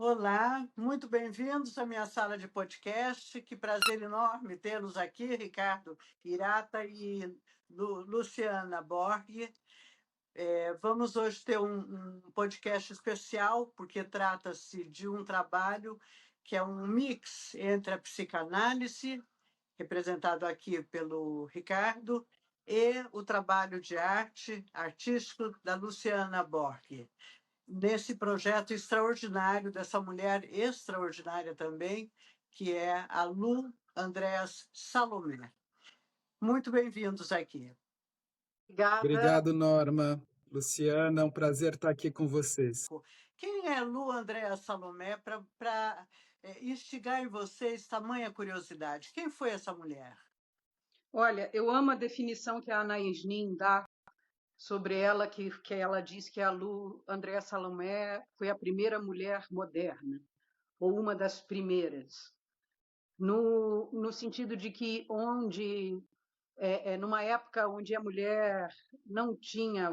Olá, muito bem-vindos à minha sala de podcast. Que prazer enorme tê-los aqui, Ricardo Hirata e Luciana Borghi. Vamos hoje ter um podcast especial, porque trata-se de um trabalho que é um mix entre a psicanálise, representado aqui pelo Ricardo, e o trabalho de arte artístico da Luciana Borghi nesse projeto extraordinário dessa mulher extraordinária também, que é a Lu Andréas Salomé. Muito bem-vindos aqui. Obrigada. Obrigado, Norma. Luciana, é um prazer estar aqui com vocês. Quem é Lu Andréas Salomé para instigar em vocês tamanha curiosidade? Quem foi essa mulher? Olha, eu amo a definição que a Ana Yasmin dá sobre ela, que ela diz que a Lu Andréa Salomé foi a primeira mulher moderna, ou uma das primeiras, no sentido de que numa época onde a mulher não tinha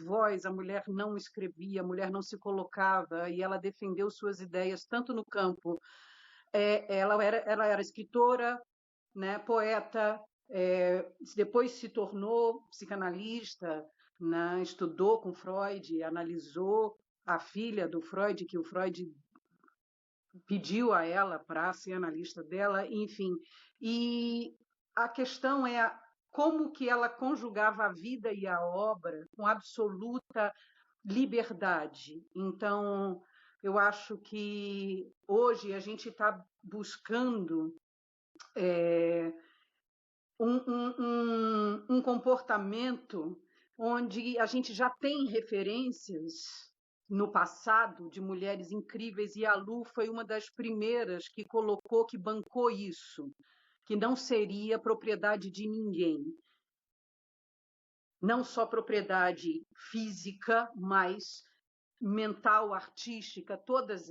voz, a mulher não escrevia, a mulher não se colocava, e ela defendeu suas ideias tanto no campo. Ela era escritora, né, poeta, depois se tornou psicanalista, né, estudou com Freud, analisou a filha do Freud, que o Freud pediu a ela para ser analista dela, enfim. E a questão é como que ela conjugava a vida e a obra com absoluta liberdade. Então, eu acho que hoje a gente está buscando um comportamento onde a gente já tem referências no passado de mulheres incríveis, e a Lu foi uma das primeiras que colocou, que bancou isso, que não seria propriedade de ninguém. Não só propriedade física, mas mental, artística, todas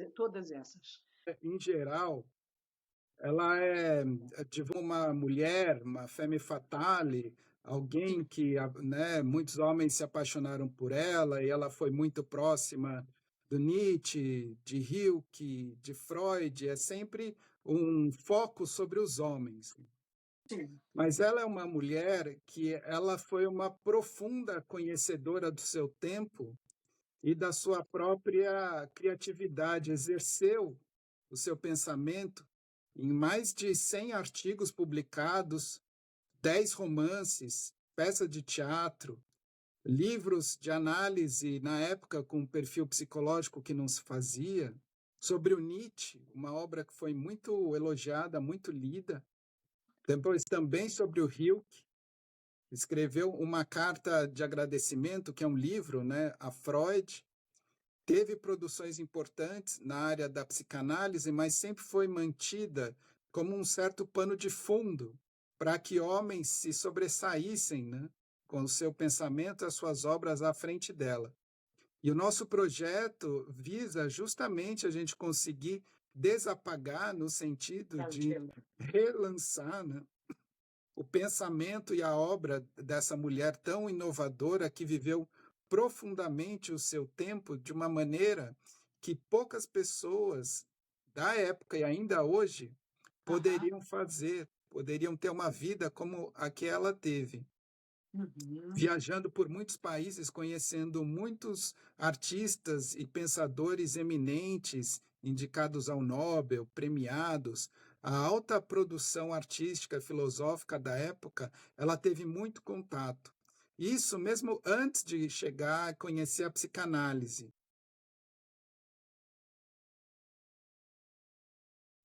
essas. Em geral, ela é de uma mulher, uma femme fatale, alguém que, né, muitos homens se apaixonaram por ela e ela foi muito próxima do Nietzsche, de Hilke, de Freud. É sempre um foco sobre os homens. Sim. Mas ela é uma mulher que ela foi uma profunda conhecedora do seu tempo e da sua própria criatividade, exerceu o seu pensamento em mais de 100 artigos publicados, 10 romances, peças de teatro, livros de análise na época com um perfil psicológico que não se fazia, sobre o Nietzsche, uma obra que foi muito elogiada, muito lida, depois também sobre o Hilke, escreveu uma carta de agradecimento, que é um livro, né, a Freud. Teve produções importantes na área da psicanálise, mas sempre foi mantida como um certo pano de fundo para que homens se sobressaíssem, né, com o seu pensamento e as suas obras à frente dela. E o nosso projeto visa justamente a gente conseguir desapagar no sentido de relançar, né, o pensamento e a obra dessa mulher tão inovadora que viveu profundamente o seu tempo de uma maneira que poucas pessoas da época e ainda hoje poderiam fazer, poderiam ter uma vida como a que ela teve. Viajando por muitos países, conhecendo muitos artistas e pensadores eminentes, indicados ao Nobel, premiados. A alta produção artística e filosófica da época, ela teve muito contato. Isso mesmo antes de chegar a conhecer a psicanálise.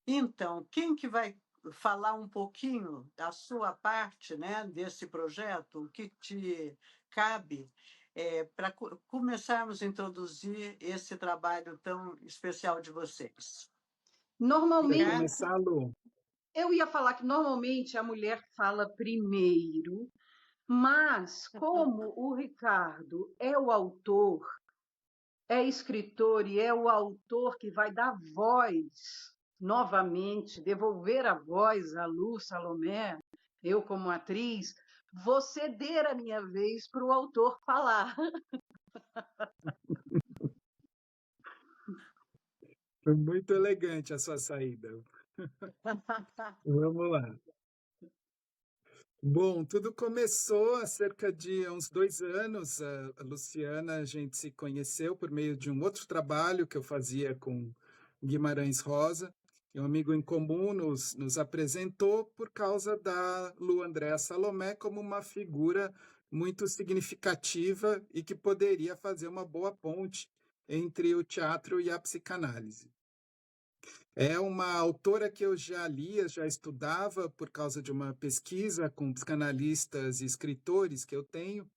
Então, quem que vai falar um pouquinho da sua parte, né, desse projeto, o que te cabe, para começarmos a introduzir esse trabalho tão especial de vocês? Normalmente, Quer começar, Lu? eu ia falar que normalmente a mulher fala primeiro, mas como o Ricardo é o autor, é escritor e é o autor que vai dar voz novamente, devolver a voz à Lu Salomé, eu como atriz, vou ceder a minha vez para o autor falar. Foi muito elegante a sua saída. Vamos lá. Bom, tudo começou há cerca de uns 2 anos. A Luciana, a gente se conheceu por meio de um outro trabalho que eu fazia com Guimarães Rosa. E um amigo em comum nos apresentou por causa da Lu Andréa Salomé como uma figura muito significativa e que poderia fazer uma boa ponte entre o teatro e a psicanálise. É uma autora que eu já lia, já estudava por causa de uma pesquisa com psicanalistas e escritores que eu tenho,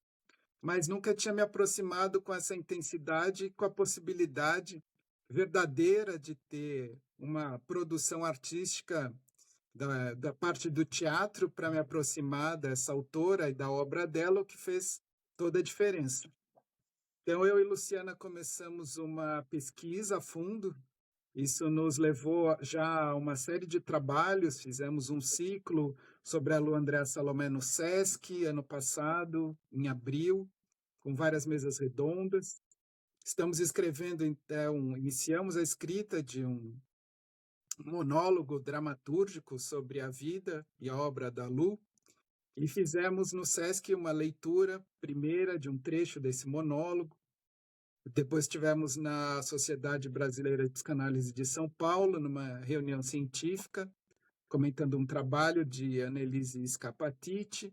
mas nunca tinha me aproximado com essa intensidade, com a possibilidade verdadeira de ter uma produção artística da parte do teatro para me aproximar dessa autora e da obra dela, o que fez toda a diferença. Então, eu e Luciana começamos uma pesquisa a fundo. Isso nos levou já a uma série de trabalhos. Fizemos um ciclo sobre a Lu Andréa Salomé no SESC, ano passado, em abril, com várias mesas redondas. Estamos escrevendo, então, iniciamos a escrita de um monólogo dramatúrgico sobre a vida e a obra da Lu, e fizemos no SESC uma leitura primeira de um trecho desse monólogo. Depois tivemos na Sociedade Brasileira de Psicanálise de São Paulo, numa reunião científica, comentando um trabalho de Annelise Scapatiti,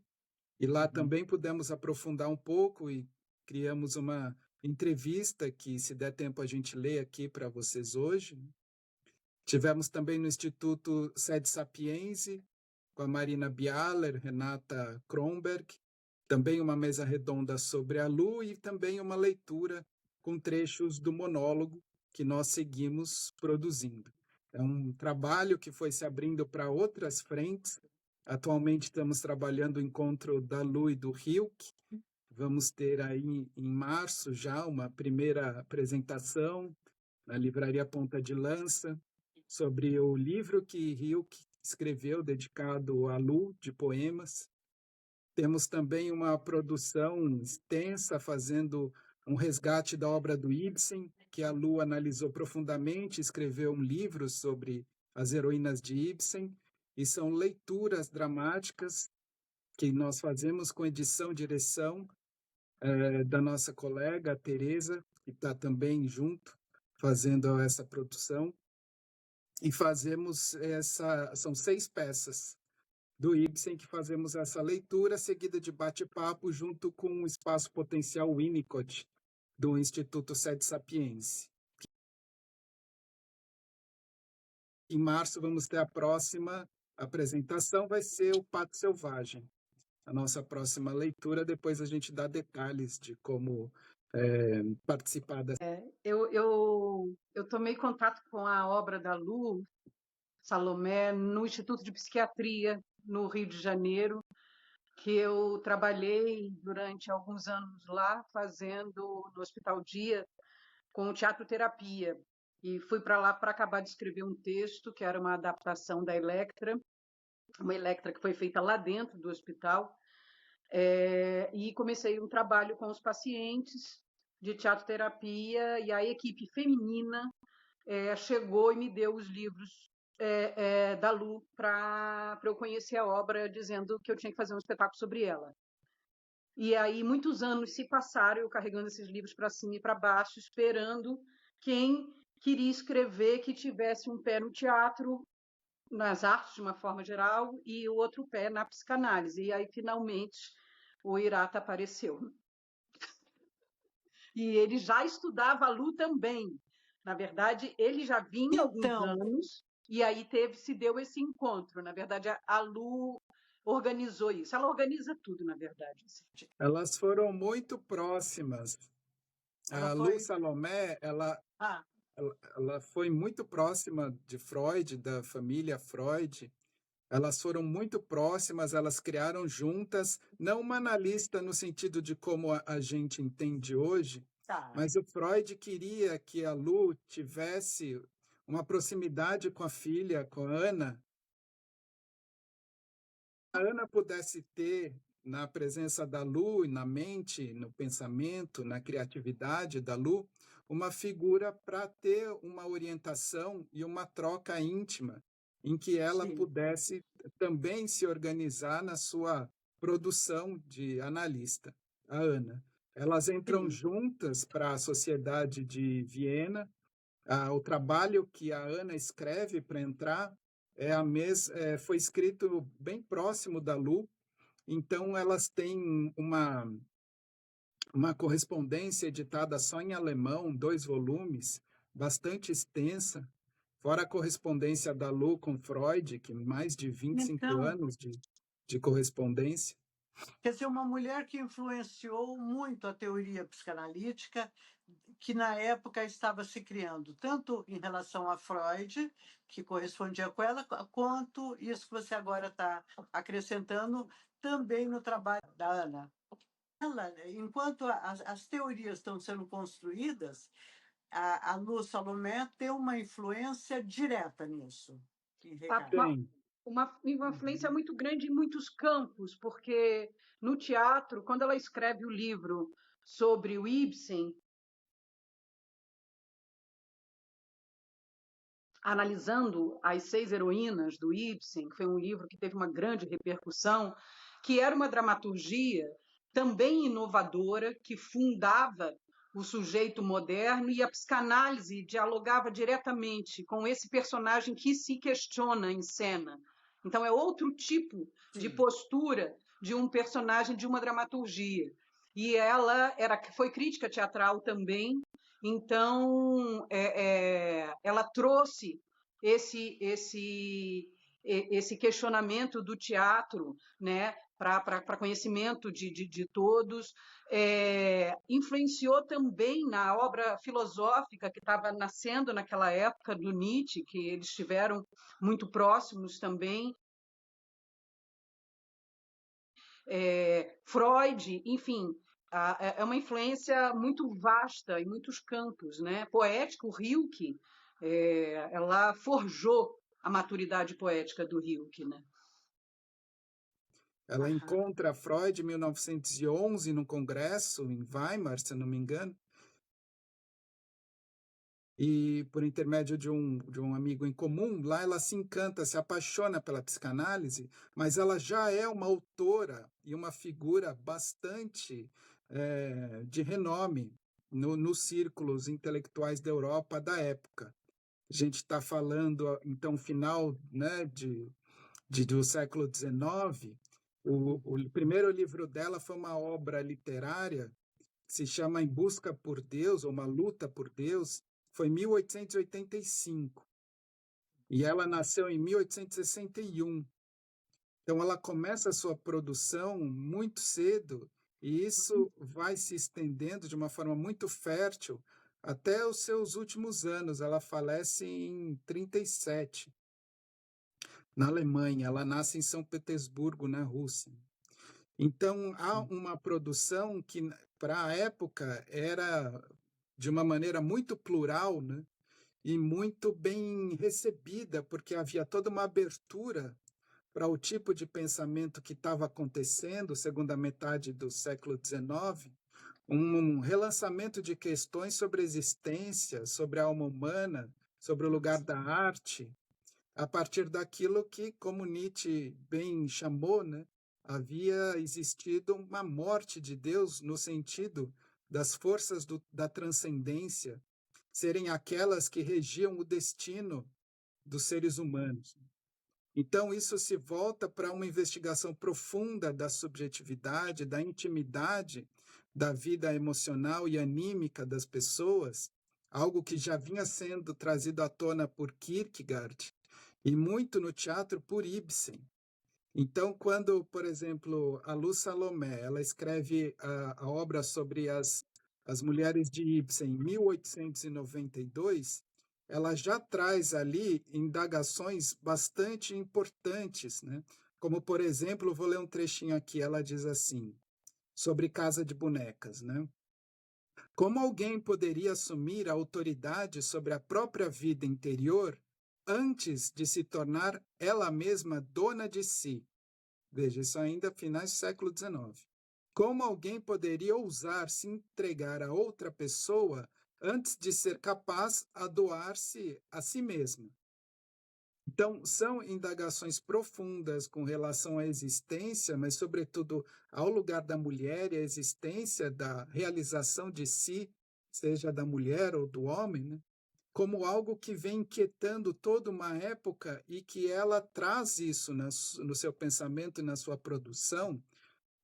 e lá também pudemos aprofundar um pouco e criamos uma entrevista que, se der tempo, a gente lê aqui para vocês hoje. Tivemos também no Instituto Sede Sapiense, com a Marina Bialer, Renata Kronberg, também uma mesa redonda sobre a Lu e também uma leitura com trechos do monólogo que nós seguimos produzindo. É um trabalho que foi se abrindo para outras frentes. Atualmente estamos trabalhando o encontro da Lu e do Hilke. Vamos ter aí em março já uma primeira apresentação na Livraria Ponta de Lança sobre o livro que Hilke escreveu dedicado à Lu, de poemas. Temos também uma produção extensa fazendo um resgate da obra do Ibsen, que a Lu analisou profundamente, escreveu um livro sobre as heroínas de Ibsen, e são leituras dramáticas que nós fazemos com edição e direção da nossa colega Teresa, que está também junto, fazendo essa produção. E fazemos são 6 peças do Ibsen que fazemos essa leitura, seguida de bate-papo junto com o Espaço Potencial Winnicott, do Instituto Sede Sapiense. Em março vamos ter a próxima apresentação, vai ser o Pato Selvagem, a nossa próxima leitura. Depois a gente dá detalhes de como participar dessa. Eu tomei contato com a obra da Lu Salomé no Instituto de Psiquiatria, no Rio de Janeiro, que eu trabalhei durante alguns anos lá, fazendo no Hospital Dia, com teatro-terapia. E fui para lá para acabar de escrever um texto, que era uma adaptação da Electra, uma Electra que foi feita lá dentro do hospital, e comecei um trabalho com os pacientes de teatro-terapia, e a equipe feminina chegou e me deu os livros da Lu para eu conhecer a obra, dizendo que eu tinha que fazer um espetáculo sobre ela. E aí muitos anos se passaram, eu carregando esses livros para cima e para baixo, esperando quem queria escrever que tivesse um pé no teatro, nas artes de uma forma geral, e o outro pé na psicanálise. E aí, finalmente, o Irata apareceu. E ele já estudava a Lu também. Na verdade, ele já vinha há alguns anos, e aí se deu esse encontro. Na verdade, a Lu organizou isso. Ela organiza tudo, na verdade. Elas foram muito próximas. A Lu Salomé, ela foi muito próxima de Freud, da família Freud. Elas foram muito próximas, elas criaram juntas, não uma analista no sentido de como a gente entende hoje, mas o Freud queria que a Lu tivesse uma proximidade com a filha, com a Ana. A Ana pudesse ter, na presença da Lu, na mente, no pensamento, na criatividade da Lu, uma figura para ter uma orientação e uma troca íntima, em que ela Sim. pudesse também se organizar na sua produção de analista, a Ana. Elas entram Sim. juntas para a Sociedade de Viena. O trabalho que a Ana escreve para entrar foi escrito bem próximo da Lu, então elas têm uma correspondência editada só em alemão, 2 volumes, bastante extensa, fora a correspondência da Lu com Freud, que mais de 25 Então, anos de correspondência. quer dizer, uma mulher que influenciou muito a teoria psicanalítica, que na época estava se criando, tanto em relação a Freud, que correspondia com ela, quanto isso que você agora está acrescentando também no trabalho da Ana. Ela, enquanto as teorias estão sendo construídas, a Lu Salomé tem uma influência direta nisso. Tem. Uma influência muito grande em muitos campos, porque no teatro, quando ela escreve o livro sobre o Ibsen, analisando as 6 heroínas do Ibsen, que foi um livro que teve uma grande repercussão, que era uma dramaturgia também inovadora, que fundava o sujeito moderno, e a psicanálise dialogava diretamente com esse personagem que se questiona em cena. Então, é outro tipo de postura de um personagem de uma dramaturgia. E ela foi crítica teatral também, então ela trouxe esse questionamento do teatro, né, para conhecimento de todos. Influenciou também na obra filosófica que estava nascendo naquela época, do Nietzsche, que eles estiveram muito próximos também. Freud, enfim, é uma influência muito vasta em muitos campos, né? Poético, Rilke, ela forjou a maturidade poética do Rilke, né? Ela encontra Freud em 1911 no congresso em Weimar, se não me engano, e por intermédio de um amigo em comum, lá ela se encanta, se apaixona pela psicanálise, mas ela já é uma autora e uma figura bastante de renome nos círculos intelectuais da Europa da época. A gente está falando, então, final, né, do século XIX. O primeiro livro dela foi uma obra literária que se chama Em Busca por Deus, ou Uma Luta por Deus, foi em 1885. E ela nasceu em 1861. Então, ela começa a sua produção muito cedo, e isso vai se estendendo de uma forma muito fértil até os seus últimos anos. Ela falece em 37, na Alemanha. Ela nasce em São Petersburgo, na Rússia. Então, há uma produção que, para a época, era de uma maneira muito plural, né? E muito bem recebida, porque havia toda uma abertura para o tipo de pensamento que estava acontecendo, segunda metade do século XIX, um relançamento de questões sobre a existência, sobre a alma humana, sobre o lugar da arte, a partir daquilo que, como Nietzsche bem chamou, né, havia existido uma morte de Deus no sentido das forças da transcendência serem aquelas que regiam o destino dos seres humanos. Então, isso se volta para uma investigação profunda da subjetividade, da intimidade da vida emocional e anímica das pessoas, algo que já vinha sendo trazido à tona por Kierkegaard e muito no teatro por Ibsen. Então, quando, por exemplo, a Lu Salomé, ela escreve a obra sobre as mulheres de Ibsen em 1892, ela já traz ali indagações bastante importantes, né? Como, por exemplo, vou ler um trechinho aqui, ela diz assim, sobre Casa de Bonecas, né? Como alguém poderia assumir a autoridade sobre a própria vida interior antes de se tornar ela mesma dona de si? Veja, isso ainda finais do século XIX. Como alguém poderia ousar se entregar a outra pessoa antes de ser capaz a doar-se a si mesma. Então, são indagações profundas com relação à existência, mas, sobretudo, ao lugar da mulher e à existência da realização de si, seja da mulher ou do homem, né? Como algo que vem inquietando toda uma época e que ela traz isso no seu pensamento e na sua produção,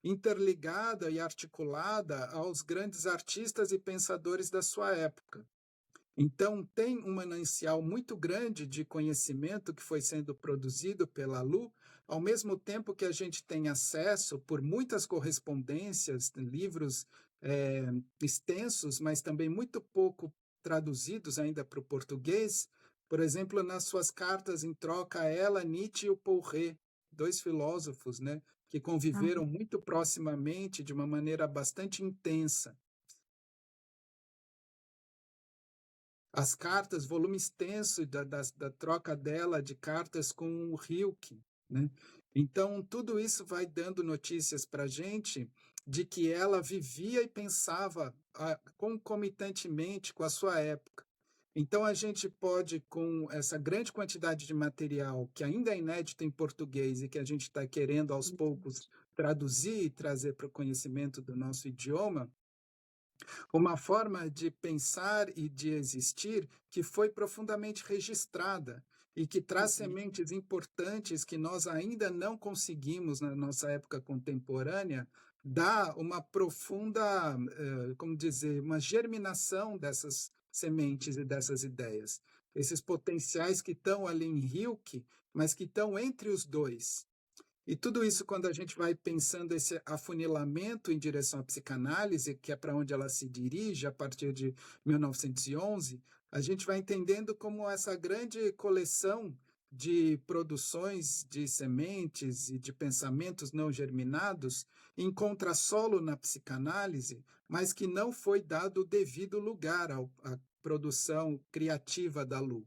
interligada e articulada aos grandes artistas e pensadores da sua época. Então, tem um manancial muito grande de conhecimento que foi sendo produzido pela Lu, ao mesmo tempo que a gente tem acesso por muitas correspondências, livros extensos, mas também muito pouco traduzidos ainda para o português. Por exemplo, nas suas cartas em troca a ela, Nietzsche e o Poré, dois filósofos, né, que conviveram muito proximamente de uma maneira bastante intensa. As cartas, volume extenso da troca dela de cartas com o Rilke, né? Então, tudo isso vai dando notícias para a gente de que ela vivia e pensava concomitantemente com a sua época. Então, a gente pode, com essa grande quantidade de material que ainda é inédito em português e que a gente está querendo, aos poucos, traduzir e trazer para o conhecimento do nosso idioma, uma forma de pensar e de existir que foi profundamente registrada e que traz sementes importantes que nós ainda não conseguimos, na nossa época contemporânea, dar uma profunda, como dizer, uma germinação dessas sementes e dessas ideias. Esses potenciais que estão ali em Rilke, mas que estão entre os dois. E tudo isso, quando a gente vai pensando esse afunilamento em direção à psicanálise, que é para onde ela se dirige a partir de 1911, a gente vai entendendo como essa grande coleção de produções de sementes e de pensamentos não germinados encontra solo na psicanálise, mas que não foi dado o devido lugar à produção criativa da Lu.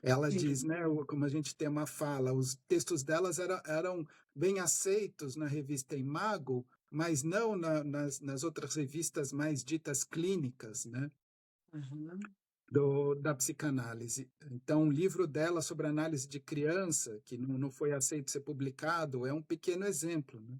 Ela diz, né, como a gente tem uma fala, os textos delas eram bem aceitos na revista Imago, mas não nas outras revistas mais ditas clínicas, né, da psicanálise. Então, um livro dela sobre análise de criança, que não foi aceito ser publicado, é um pequeno exemplo, né?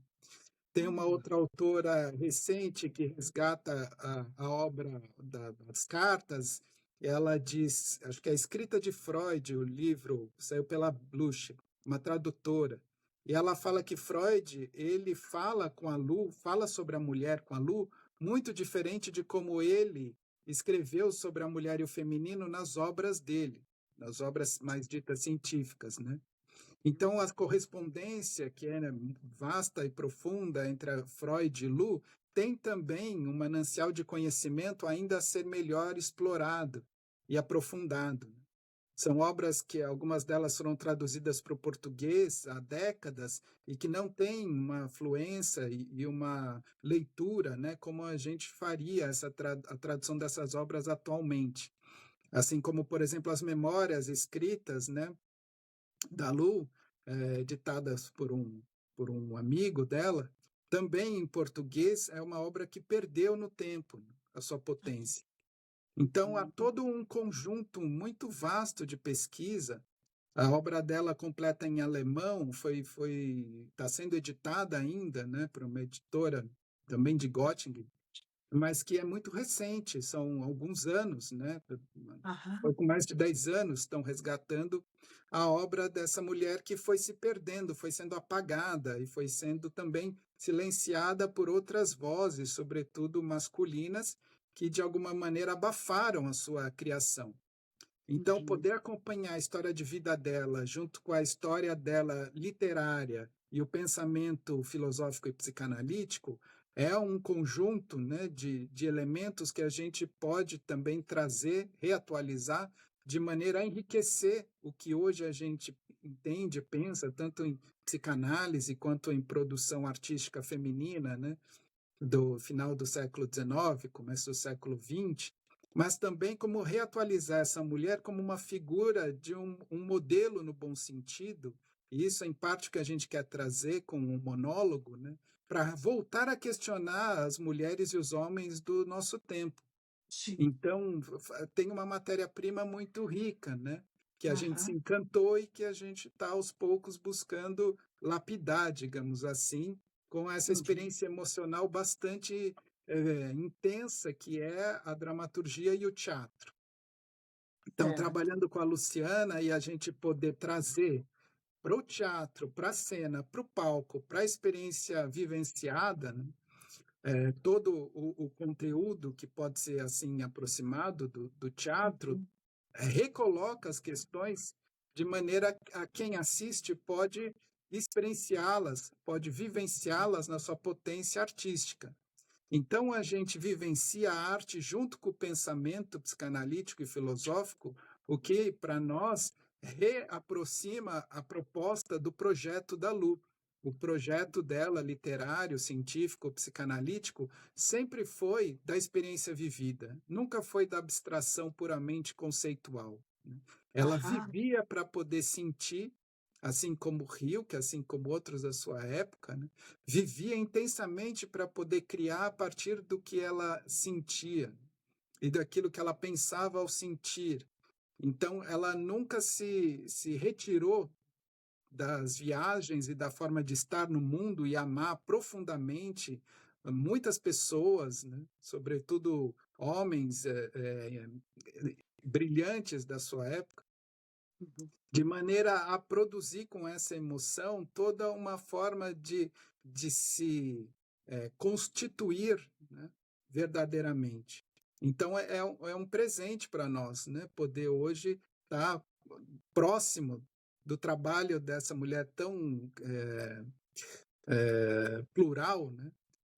Tem uma outra autora recente que resgata a obra das cartas. Ela diz, acho que é a Escrita de Freud, o livro saiu pela Blucher, uma tradutora. E ela fala que Freud, ele fala com a Lu, fala sobre a mulher com a Lu, muito diferente de como ele escreveu sobre a mulher e o feminino nas obras dele, nas obras mais ditas científicas, né? Então, a correspondência, que é vasta e profunda entre Freud e Lu, tem também um manancial de conhecimento ainda a ser melhor explorado e aprofundado. São obras que algumas delas foram traduzidas para o português há décadas e que não têm uma fluência e uma leitura, né, como a gente faria a tradução dessas obras atualmente. Assim como, por exemplo, as memórias escritas, né, da Lu, ditadas por um amigo dela, também em português é uma obra que perdeu no tempo a sua potência. Então, há todo um conjunto muito vasto de pesquisa. A obra dela completa em alemão, está sendo editada ainda, né, por uma editora também de Göttingen, mas que é muito recente, são alguns anos, né? Pouco mais de 10 anos estão resgatando a obra dessa mulher que foi se perdendo, foi sendo apagada e foi sendo também silenciada por outras vozes, sobretudo masculinas, que de alguma maneira abafaram a sua criação. Então, poder acompanhar a história de vida dela, junto com a história dela literária e o pensamento filosófico e psicanalítico, é um conjunto, né, de elementos que a gente pode também trazer, reatualizar, de maneira a enriquecer o que hoje a gente entende, pensa, tanto em psicanálise quanto em produção artística feminina, né, do final do século XIX, começo do século XX, mas também como reatualizar essa mulher como uma figura de um modelo no bom sentido, e isso é em parte o que a gente quer trazer com um monólogo, né, para voltar a questionar as mulheres e os homens do nosso tempo. Sim. Então, tem uma matéria-prima muito rica, né? Que a gente se Aham. encantou e que a gente está aos poucos buscando lapidar, digamos assim, com essa Uhum. experiência emocional bastante intensa que é a dramaturgia e o teatro. Então, Certo. trabalhando com a Luciana e a gente poder trazer para o teatro, para a cena, para o palco, para a experiência vivenciada, né? Todo o conteúdo que pode ser assim aproximado do teatro Uhum. recoloca as questões de maneira a quem assiste pode experienciá-las, pode vivenciá-las na sua potência artística. Então, a gente vivencia a arte junto com o pensamento psicanalítico e filosófico, o que, para nós, reaproxima a proposta do projeto da Lu. O projeto dela, literário, científico, psicanalítico, sempre foi da experiência vivida, nunca foi da abstração puramente conceitual. Ela Aham. vivia para poder sentir, assim como Rilke, assim como outros da sua época, né? Vivia intensamente para poder criar a partir do que ela sentia e daquilo que ela pensava ao sentir. Então, ela nunca se retirou das viagens e da forma de estar no mundo e amar profundamente muitas pessoas, né? Sobretudo homens brilhantes da sua época, Uhum. de maneira a produzir com essa emoção toda uma forma de se constituir, né, verdadeiramente. Então, é um presente para nós, né, poder hoje estar próximo do trabalho dessa mulher tão plural, né,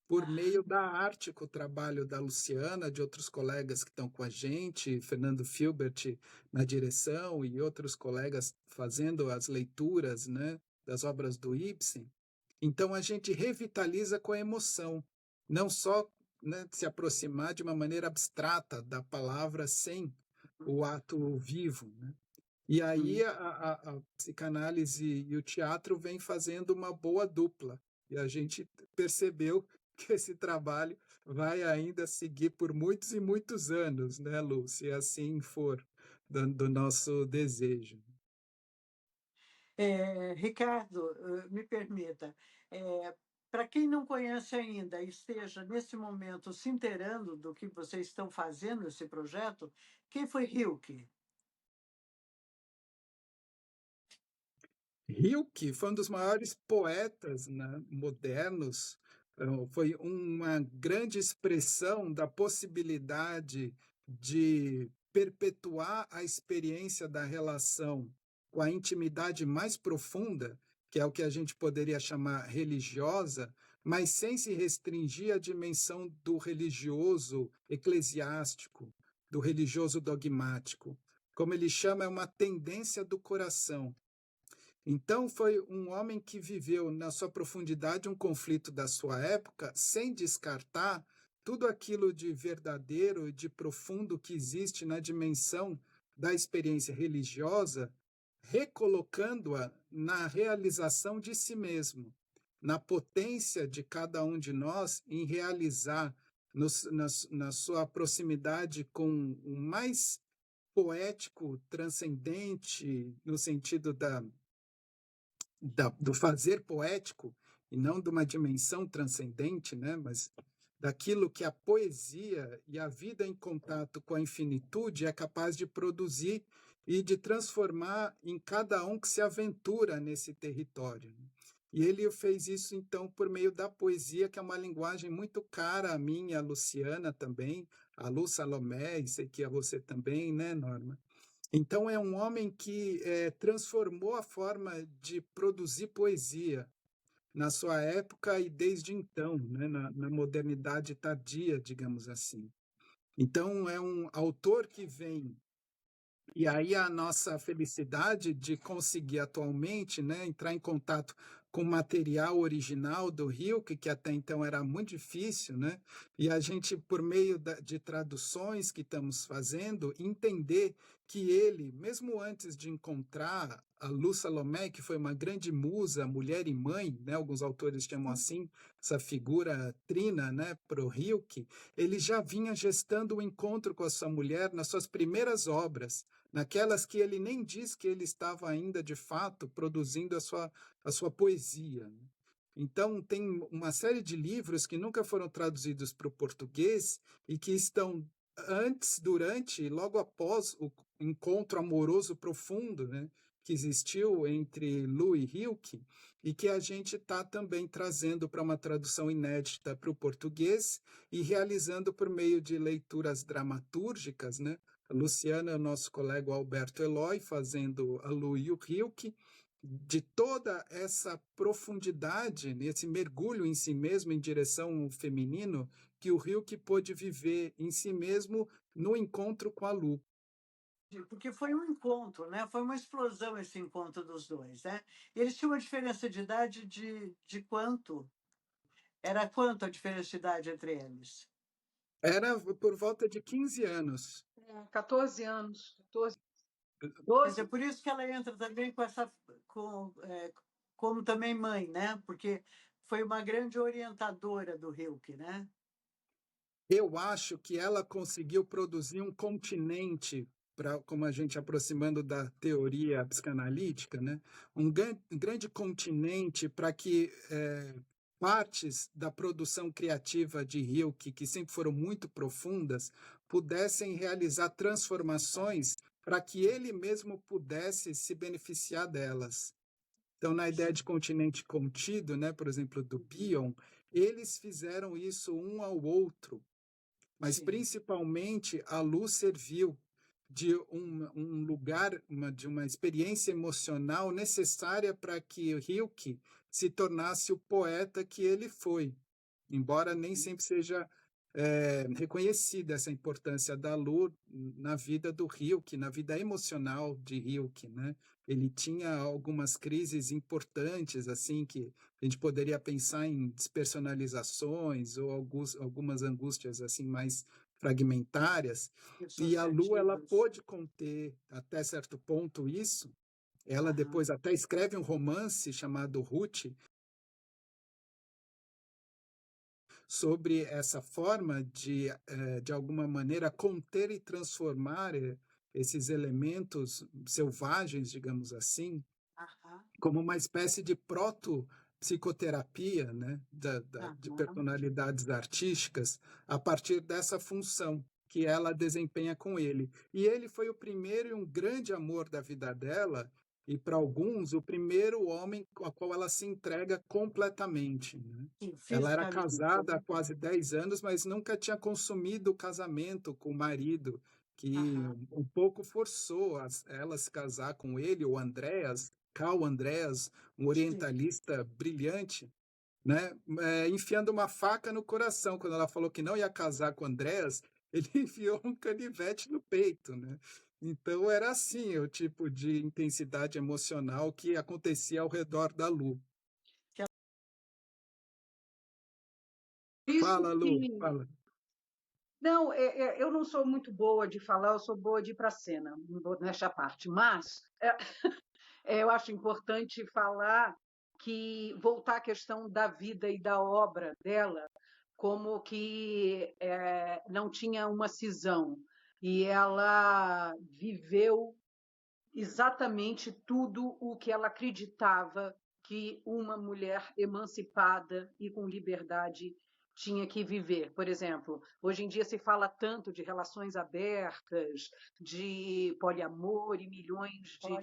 por meio Aham. da arte, com o trabalho da Luciana, de outros colegas que estão com a gente, Fernando Filbert na direção e outros colegas fazendo as leituras, né, das obras do Ibsen. Então, a gente revitaliza com a emoção, não só, né, se aproximar de uma maneira abstrata da palavra sem o ato vivo, né? E aí Uhum. a psicanálise e o teatro vêm fazendo uma boa dupla. E a gente percebeu que esse trabalho vai ainda seguir por muitos e muitos anos, né, Lu? Se assim for do nosso desejo. Ricardo, me permita, para quem não conhece ainda, esteja nesse momento se inteirando do que vocês estão fazendo, esse projeto, quem foi Rilke? Rilke foi um dos maiores poetas, né, modernos, foi uma grande expressão da possibilidade de perpetuar a experiência da relação com a intimidade mais profunda, que é o que a gente poderia chamar religiosa, mas sem se restringir à dimensão do religioso eclesiástico, do religioso dogmático. Como ele chama, é uma tendência do coração. Então, foi um homem que viveu na sua profundidade um conflito da sua época, sem descartar tudo aquilo de verdadeiro e de profundo que existe na dimensão da experiência religiosa, recolocando-a na realização de si mesmo, na potência de cada um de nós em realizar na sua proximidade com o mais poético, transcendente, no sentido do fazer poético, e não de uma dimensão transcendente, né? Mas daquilo que a poesia e a vida em contato com a infinitude é capaz de produzir e de transformar em cada um que se aventura nesse território. E ele fez isso, então, por meio da poesia, que é uma linguagem muito cara a mim e a Luciana também, a Lu Salomé, e sei que a você também, né, Norma? Então, é um homem que transformou a forma de produzir poesia na sua época e desde então, né, na modernidade tardia, digamos assim. Então, é um autor que vem. E aí a nossa felicidade de conseguir atualmente, né, entrar em contato com material original do Rilke, que até então era muito difícil, né? E a gente, por meio de traduções que estamos fazendo, entender que ele, mesmo antes de encontrar a Lu Salomé, que foi uma grande musa, mulher e mãe, né? Alguns autores chamam assim, essa figura trina, né? Para o Rilke, ele já vinha gestando o encontro com a sua mulher nas suas primeiras obras, naquelas que ele nem diz que ele estava ainda, de fato, produzindo a sua poesia. Então, tem uma série de livros que nunca foram traduzidos para o português e que estão antes, durante e logo após o encontro amoroso profundo, né, que existiu entre Lu e Rilke, e que a gente está também trazendo para uma tradução inédita para o português e realizando por meio de leituras dramatúrgicas, né? A Luciana, o nosso colega Alberto Eloy, fazendo a Lu e o Rilke, de toda essa profundidade, esse mergulho em si mesmo em direção ao feminino, que o Rilke pôde viver em si mesmo no encontro com a Lu. Porque foi um encontro, né? Foi uma explosão esse encontro dos dois, né? E eles tinham uma diferença de idade de quanto? Era quanto a diferença de idade entre eles? Era por volta de 15 anos. 14 anos, 14, Quer dizer, 12. por isso que ela entra também como também mãe, né? Porque foi uma grande orientadora do Rilke, né? Eu acho que ela conseguiu produzir um continente, como a gente aproximando da teoria psicanalítica, né? Grande continente para que partes da produção criativa de Rilke, que sempre foram muito profundas, pudessem realizar transformações para que ele mesmo pudesse se beneficiar delas. Então, na ideia de continente contido, né, por exemplo, do Bion, eles fizeram isso um ao outro, mas Sim. principalmente a Lu serviu de um lugar, de uma experiência emocional necessária para que Rilke se tornasse o poeta que ele foi, embora nem sempre seja reconhecida essa importância da Lu na vida do Rilke, na vida emocional de Rilke, né? Ele tinha algumas crises importantes, assim, que a gente poderia pensar em despersonalizações ou algumas angústias assim mais fragmentárias, e a Lu ela pôde conter até certo ponto isso. Ela depois até escreve um romance chamado Ruth, sobre essa forma de alguma maneira, conter e transformar esses elementos selvagens, digamos assim, como uma espécie de proto-psicoterapia, né, de personalidades artísticas, a partir dessa função que ela desempenha com ele. E ele foi o primeiro e um grande amor da vida dela, e para alguns, o primeiro homem ao qual ela se entrega completamente, né? Ela era casada há quase 10 anos, mas nunca tinha consumido o casamento com o marido, que um pouco forçou ela a se casar com ele, o Andreas, Karl Andreas, um orientalista brilhante, né? Enfiando uma faca no coração. Quando ela falou que não ia casar com o Andreas, ele enfiou um canivete no peito, né? Então era assim o tipo de intensidade emocional que acontecia ao redor da Lu. Fala, Lu, fala. Não, eu não sou muito boa de falar, eu sou boa de ir para a cena, nessa parte, mas eu acho importante falar que voltar à questão da vida e da obra dela, como que não tinha uma cisão, e ela viveu exatamente tudo o que ela acreditava que uma mulher emancipada e com liberdade tinha que viver. Por exemplo, hoje em dia se fala tanto de relações abertas, de poliamor e milhões de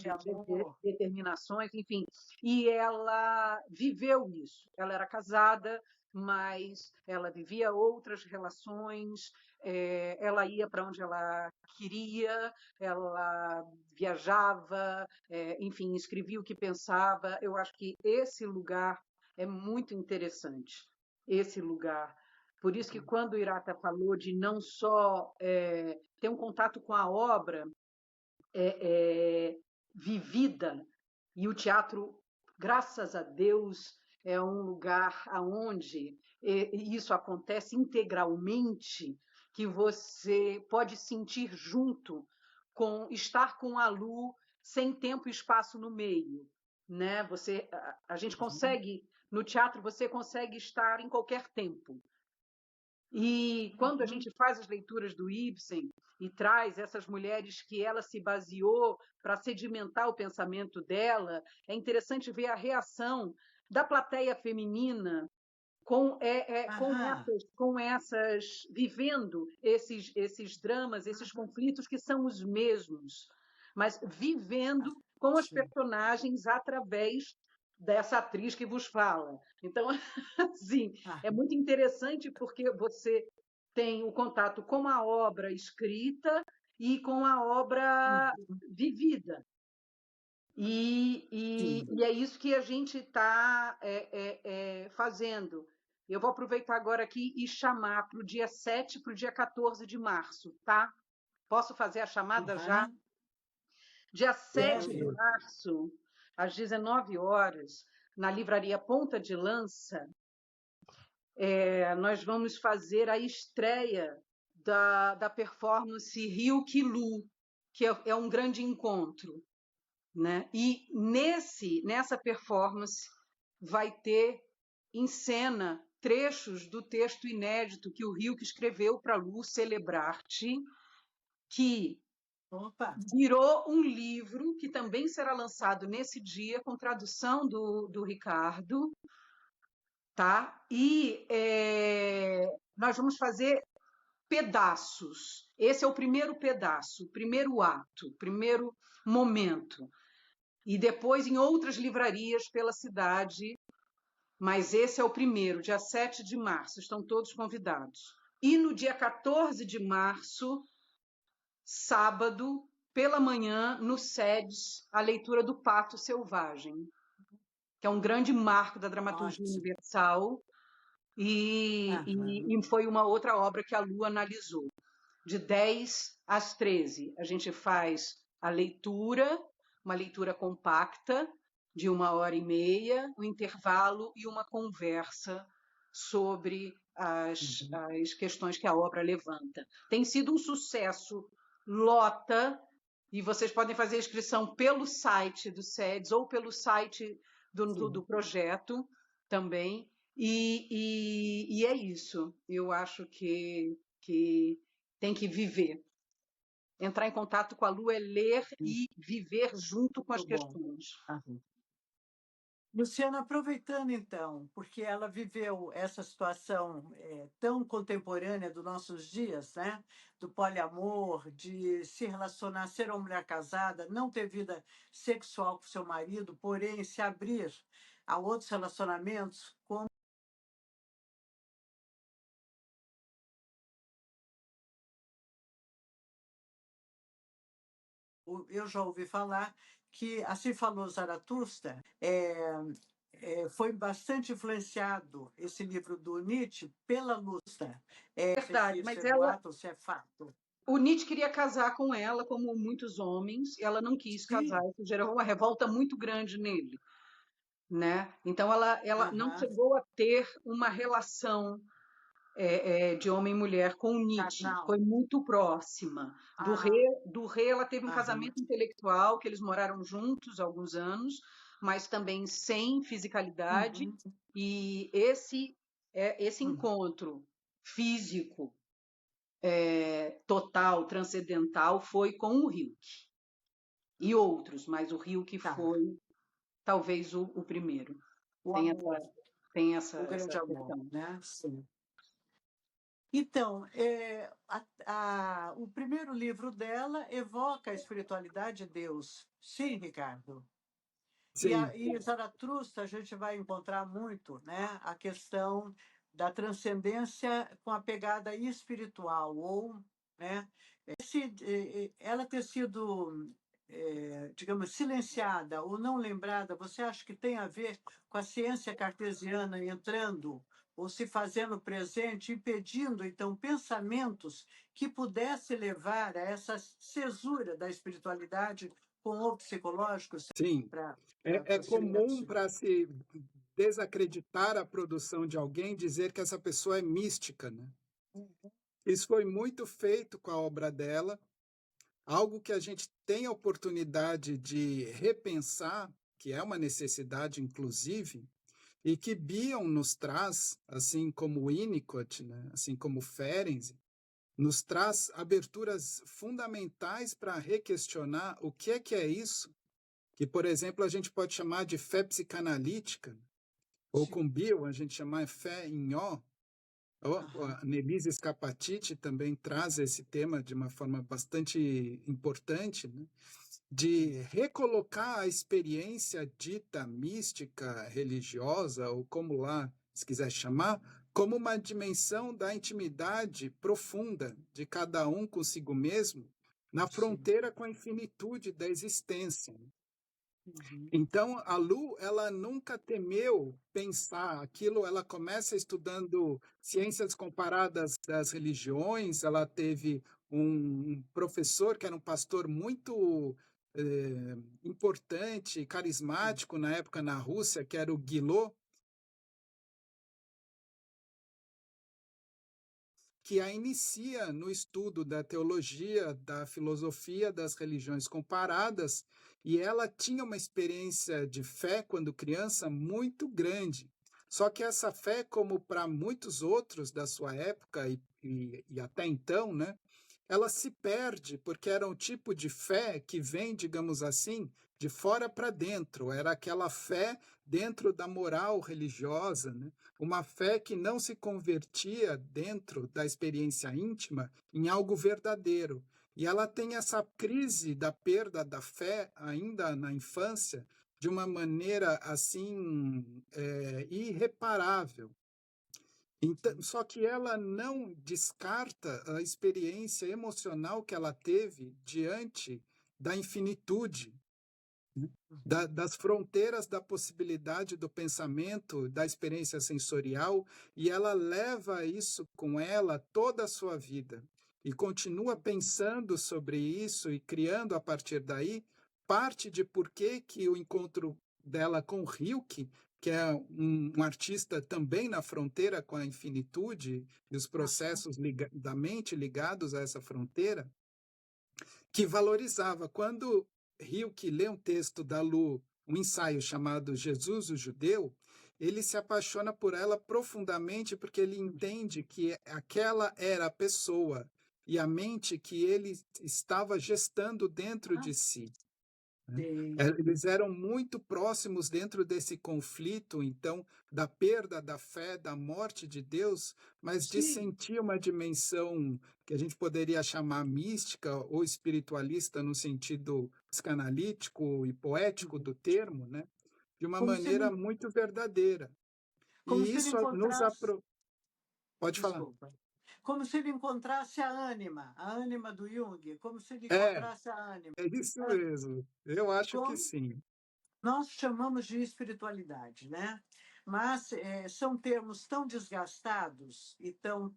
determinações, enfim. E ela viveu isso. Ela era casada, mas ela vivia outras relações, ela ia para onde ela queria, ela viajava, enfim, escrevia o que pensava. Eu acho que esse lugar é muito interessante, esse lugar. Por isso que quando o Irata falou de não só ter um contato com a obra vivida, e o teatro graças a Deus, é um lugar onde isso acontece integralmente, que você pode sentir junto, estar com a Lu sem tempo e espaço no meio, né? A gente consegue, no teatro, você consegue estar em qualquer tempo. E quando a gente faz as leituras do Ibsen e traz essas mulheres que ela se baseou para sedimentar o pensamento dela, é interessante ver a reação da plateia feminina com essas vivendo esses dramas, esses conflitos que são os mesmos, mas vivendo com as Sim. personagens através dessa atriz que vos fala. Então, assim, é muito interessante porque você tem o contato com a obra escrita e com a obra vivida. E é isso que a gente está fazendo. Eu vou aproveitar agora aqui e chamar para o dia 7, para o dia 14 de março, tá? Posso fazer a chamada já? Dia 7 de março, às 19 horas, na livraria Ponta de Lança, nós vamos fazer a estreia da performance Rio Quilu, que é um grande encontro, né? E nessa performance vai ter em cena trechos do texto inédito que o Rilke escreveu para Lu, Celebrar-te, que virou um livro que também será lançado nesse dia, com tradução do Ricardo, tá? E nós vamos fazer pedaços. Esse é o primeiro pedaço, o primeiro ato, o primeiro momento. E depois em outras livrarias pela cidade, mas esse é o primeiro, dia 7 de março, estão todos convidados. E no dia 14 de março, sábado, pela manhã, no SEDES, a leitura do Pato Selvagem, que é um grande marco da dramaturgia universal, e foi uma outra obra que a Lu analisou. De 10 às 13, a gente faz a leitura, uma leitura compacta, de 1h30, um intervalo e uma conversa sobre as questões que a obra levanta. Tem sido um sucesso, lota, e vocês podem fazer a inscrição pelo site do SEDES ou pelo site do projeto também. E é isso. Eu acho que tem que viver. Entrar em contato com a Lu é ler e viver junto com as questões. Luciana, aproveitando então, porque ela viveu essa situação tão contemporânea dos nossos dias, né? Do poliamor, de se relacionar, ser uma mulher casada, não ter vida sexual com seu marido, porém se abrir a outros relacionamentos, como eu já ouvi falar que, assim falou Zaratustra, foi bastante influenciado esse livro do Nietzsche pela Lusta. Verdade, mas boato, se é fato. O Nietzsche queria casar com ela, como muitos homens, e ela não quis casar. Isso gerou uma revolta muito grande nele, né? Então ela não chegou a ter uma relação de homem e mulher com o Nietzsche. Foi muito próxima. Do rei ela teve um casamento intelectual, que eles moraram juntos há alguns anos, mas também sem fisicalidade. E esse encontro físico total, transcendental, foi com o Rilke. E outros, mas o Rilke foi talvez o primeiro. Tem essa grande amor, questão. né? Sim. Então, o primeiro livro dela evoca a espiritualidade de Deus. Sim, Ricardo? Sim. E Zaratustra a gente vai encontrar muito, né? A questão da transcendência com a pegada espiritual, ou, né? Ela ter sido, digamos, silenciada ou não lembrada, você acha que tem a ver com a ciência cartesiana entrando ou se fazendo presente, impedindo, então, pensamentos que pudessem levar a essa cesura da espiritualidade com o psicológico Sim, para é auxiliar comum isso. para se desacreditar a produção de alguém dizer que essa pessoa é mística, né? Isso foi muito feito com a obra dela, algo que a gente tem a oportunidade de repensar, que é uma necessidade, inclusive, e que Bion nos traz, assim como Winnicott, né? Assim como Ferenczi, nos traz aberturas fundamentais para requestionar o que é isso, que, por exemplo, a gente pode chamar de fé psicanalítica, ou Sim. com Bion a gente chama fé em ó. A Nelise Scapacity também traz esse tema de uma forma bastante importante, né? De recolocar a experiência dita mística, religiosa, ou como lá se quiser chamar, como uma dimensão da intimidade profunda de cada um consigo mesmo, na Sim. fronteira com a infinitude da existência. Uhum. Então, a Lu, ela nunca temeu pensar aquilo, ela começa estudando ciências comparadas das religiões, ela teve um professor que era um pastor muito importante, carismático na época na Rússia, que era o Guilot, que a inicia no estudo da teologia, da filosofia das religiões comparadas, e ela tinha uma experiência de fé quando criança muito grande. Só que essa fé, como para muitos outros da sua época e até então, né, ela se perde porque era um tipo de fé que vem, digamos assim, de fora para dentro. Era aquela fé dentro da moral religiosa, né? Uma fé que não se convertia dentro da experiência íntima em algo verdadeiro. E ela tem essa crise da perda da fé ainda na infância de uma maneira assim irreparável. Então, só que ela não descarta a experiência emocional que ela teve diante da infinitude, das fronteiras da possibilidade do pensamento, da experiência sensorial, e ela leva isso com ela toda a sua vida e continua pensando sobre isso e criando a partir daí parte de por que o encontro dela com Rilke, que é um artista também na fronteira com a infinitude e os processos da mente ligados a essa fronteira, que valorizava. Quando Rilke lê um texto da Lu, um ensaio chamado Jesus, o Judeu, ele se apaixona por ela profundamente porque ele entende que aquela era a pessoa e a mente que ele estava gestando dentro de si. Eles eram muito próximos dentro desse conflito, então, da perda da fé, da morte de Deus, mas de sentir uma dimensão que a gente poderia chamar mística ou espiritualista no sentido psicanalítico e poético do termo, né? De uma Como se ele, maneira muito verdadeira. como E se ele isso nos encontrasse, Pode falar. desculpa, como se ele encontrasse a ânima do Jung, como se ele É, encontrasse a ânima. é isso mesmo. Eu acho que Como sim. nós chamamos de espiritualidade, né? Mas são termos tão desgastados e tão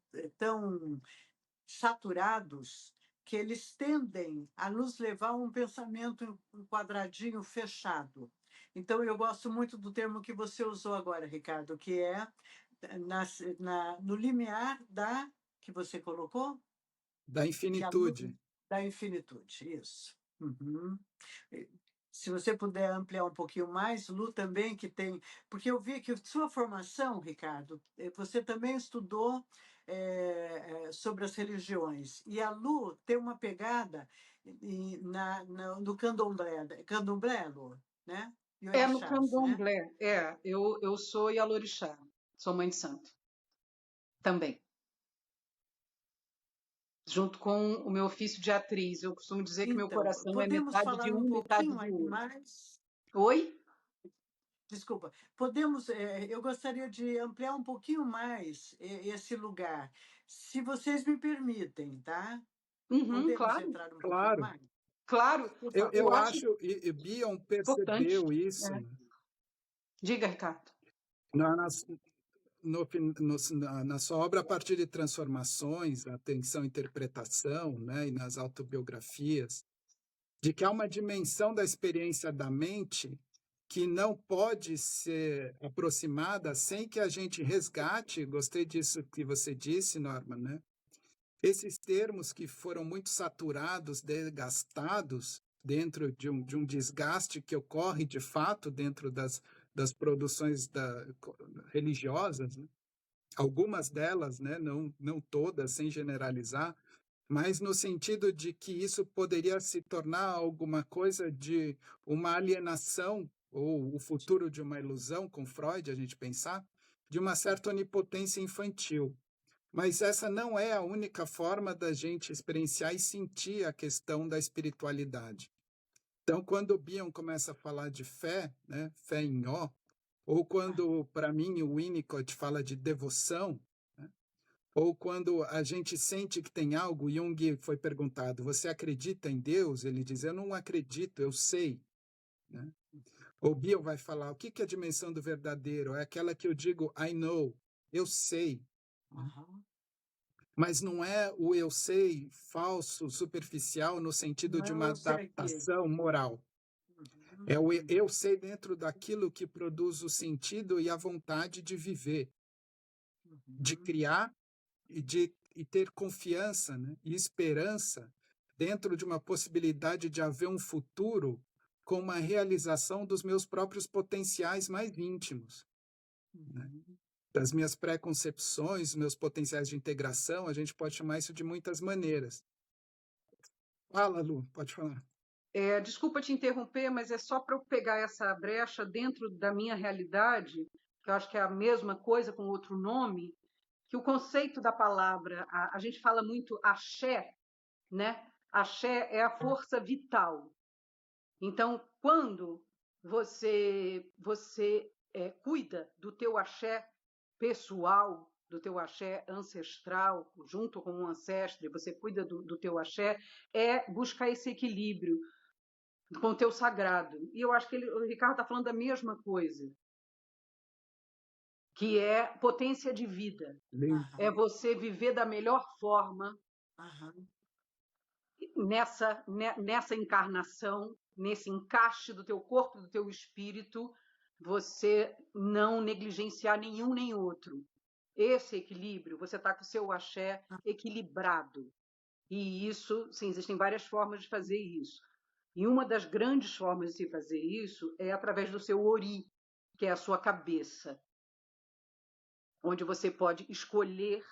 saturados que eles tendem a nos levar a um pensamento um quadradinho fechado. Então, eu gosto muito do termo que você usou agora, Ricardo, que é no limiar que você colocou, Da que a luz infinitude. da infinitude, isso. Uhum. Se você puder ampliar um pouquinho mais, Lu também que tem, porque eu vi que sua formação, Ricardo, você também estudou sobre as religiões, e a Lu tem uma pegada no candomblé, Lu, né? E É no orixás, né? candomblé. Eu sou Yalorixá, sou mãe de santo. Também. Junto com o meu ofício de atriz. Eu costumo dizer que meu Então, coração é podemos metade de falar um um, metade pouquinho do outro. mais? Oi? Desculpa, eu gostaria de ampliar um pouquinho mais esse lugar, se vocês me permitem, tá? Uhum, Podemos claro, entrar um pouquinho Claro. mais? claro. Por Eu Eu favor. acho acho, e Bion importante. percebeu isso, Né? né? Diga, Ricardo. Nas, na sua obra, a partir de transformações, atenção, interpretação, né, e nas autobiografias, de que há uma dimensão da experiência da mente que não pode ser aproximada sem que a gente resgate, gostei disso que você disse, Norma, né? Esses termos que foram muito saturados, desgastados, dentro de um desgaste que ocorre de fato dentro das produções religiosas, né? Algumas delas, né? Não todas, sem generalizar, mas no sentido de que isso poderia se tornar alguma coisa de uma alienação ou o futuro de uma ilusão, com Freud, a gente pensar, de uma certa onipotência infantil. Mas essa não é a única forma da gente experienciar e sentir a questão da espiritualidade. Então, quando o Bion começa a falar de fé, né, fé em ó, ou quando, para mim, o Winnicott fala de devoção, né, ou quando a gente sente que tem algo, Jung foi perguntado, você acredita em Deus? Ele diz, eu não acredito, eu sei. Né? O Bion vai falar, o que é a dimensão do verdadeiro? É aquela que eu digo, I know, eu sei. Uhum. Mas não é o eu sei falso, superficial, no sentido Não de é uma eu sei que. adaptação moral. Uhum. É o eu sei dentro daquilo que produz o sentido e a vontade de viver, de Uhum. criar e ter confiança, né, e esperança dentro de uma possibilidade de haver um futuro com uma realização dos meus próprios potenciais mais íntimos, né? Uhum. Das minhas pré-concepções, meus potenciais de integração, a gente pode chamar isso de muitas maneiras. Fala, Lu, pode falar. Desculpa te interromper, mas é só para eu pegar essa brecha dentro da minha realidade, que eu acho que é a mesma coisa com outro nome, que o conceito da palavra, a gente fala muito axé, né? Axé é a força vital. Então, quando você cuida do teu axé pessoal, do teu axé ancestral, junto com um ancestre, você cuida do teu axé, é buscar esse equilíbrio com o teu sagrado. E eu acho que o Ricardo está falando da mesma coisa, que é potência de vida. Lindo. É você viver da melhor forma Uhum. nessa encarnação, nesse encaixe do teu corpo, do teu espírito, você não negligenciar nenhum nem outro. Esse equilíbrio, você está com o seu axé equilibrado. E isso, sim, existem várias formas de fazer isso. E uma das grandes formas de se fazer isso é através do seu ori, que é a sua cabeça, onde você pode escolher